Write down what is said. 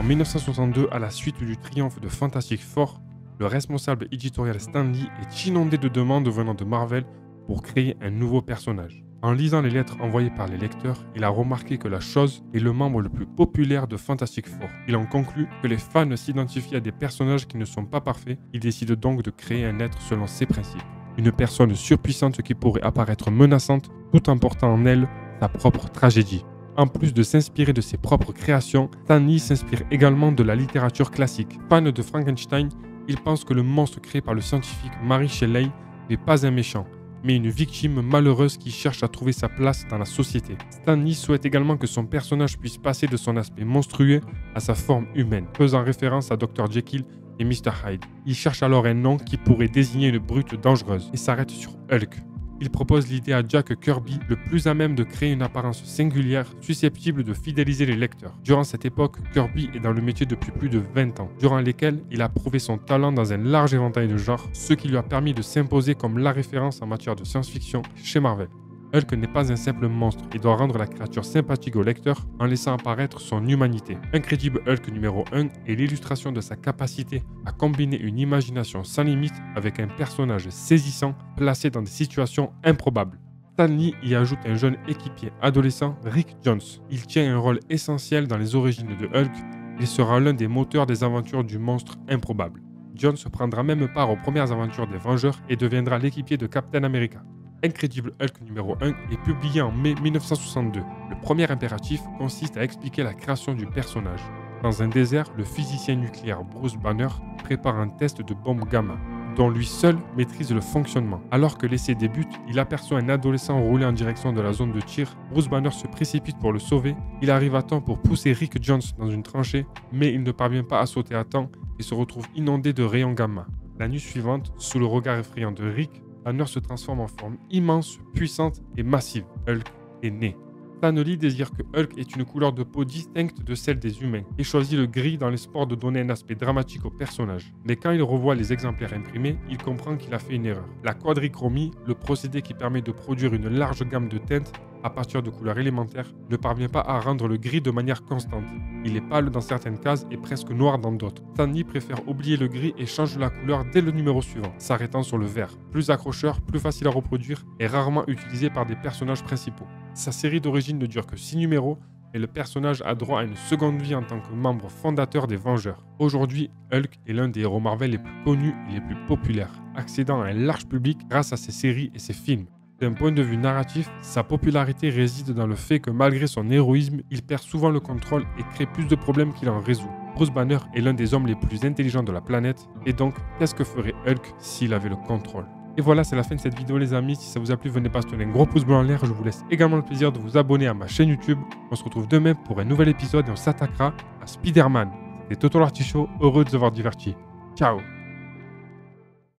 1962, à la suite du triomphe de Fantastic Four, le responsable éditorial Stan Lee est inondé de demandes venant de Marvel pour créer un nouveau personnage. En lisant les lettres envoyées par les lecteurs, il a remarqué que la Chose est le membre le plus populaire de Fantastic Four. Il en conclut que les fans s'identifient à des personnages qui ne sont pas parfaits. Il décide donc de créer un être selon ses principes. Une personne surpuissante qui pourrait apparaître menaçante tout en portant en elle sa propre tragédie. En plus de s'inspirer de ses propres créations, Stan Lee s'inspire également de la littérature classique. Fan de Frankenstein, il pense que le monstre créé par le scientifique Mary Shelley n'est pas un méchant, mais une victime malheureuse qui cherche à trouver sa place dans la société. Stan Lee souhaite également que son personnage puisse passer de son aspect monstrueux à sa forme humaine, faisant référence à Dr. Jekyll et Mr. Hyde. Il cherche alors un nom qui pourrait désigner une brute dangereuse et s'arrête sur Hulk. Il propose l'idée à Jack Kirby, le plus à même de créer une apparence singulière, susceptible de fidéliser les lecteurs. Durant cette époque, Kirby est dans le métier depuis plus de 20 ans, durant lesquels il a prouvé son talent dans un large éventail de genres, ce qui lui a permis de s'imposer comme la référence en matière de science-fiction chez Marvel. Hulk n'est pas un simple monstre, il doit rendre la créature sympathique au lecteur en laissant apparaître son humanité. Incredible Hulk numéro 1 est l'illustration de sa capacité à combiner une imagination sans limite avec un personnage saisissant placé dans des situations improbables. Stan Lee y ajoute un jeune équipier adolescent, Rick Jones. Il tient un rôle essentiel dans les origines de Hulk et sera l'un des moteurs des aventures du monstre improbable. Jones prendra même part aux premières aventures des Vengeurs et deviendra l'équipier de Captain America. Incredible Hulk numéro 1 est publié en mai 1962. Le premier impératif consiste à expliquer la création du personnage. Dans un désert, le physicien nucléaire Bruce Banner prépare un test de bombe gamma, dont lui seul maîtrise le fonctionnement. Alors que l'essai débute, il aperçoit un adolescent rouler en direction de la zone de tir. Bruce Banner se précipite pour le sauver. Il arrive à temps pour pousser Rick Jones dans une tranchée, mais il ne parvient pas à sauter à temps et se retrouve inondé de rayons gamma. La nuit suivante, sous le regard effrayant de Rick, Banner se transforme en forme immense, puissante et massive. Hulk est né. Stan Lee désire que Hulk ait une couleur de peau distincte de celle des humains et choisit le gris dans l'espoir de donner un aspect dramatique au personnage. Mais quand il revoit les exemplaires imprimés, il comprend qu'il a fait une erreur. La quadrichromie, le procédé qui permet de produire une large gamme de teintes à partir de couleurs élémentaires, ne parvient pas à rendre le gris de manière constante. Il est pâle dans certaines cases et presque noir dans d'autres. Stan Lee préfère oublier le gris et change la couleur dès le numéro suivant, s'arrêtant sur le vert, plus accrocheur, plus facile à reproduire et rarement utilisé par des personnages principaux. Sa série d'origine ne dure que 6 numéros, mais le personnage a droit à une seconde vie en tant que membre fondateur des Vengeurs. Aujourd'hui, Hulk est l'un des héros Marvel les plus connus et les plus populaires, accédant à un large public grâce à ses séries et ses films. D'un point de vue narratif, sa popularité réside dans le fait que malgré son héroïsme, il perd souvent le contrôle et crée plus de problèmes qu'il en résout. Bruce Banner est l'un des hommes les plus intelligents de la planète, et donc, qu'est-ce que ferait Hulk s'il avait le contrôle? Et voilà, c'est la fin de cette vidéo les amis. Si ça vous a plu, venez pas se donner un gros pouce bleu en l'air. Je vous laisse également le plaisir de vous abonner à ma chaîne YouTube. On se retrouve demain pour un nouvel épisode et on s'attaquera à Spider-Man. C'était Toto l'Artichaut, heureux de vous avoir diverti. Ciao!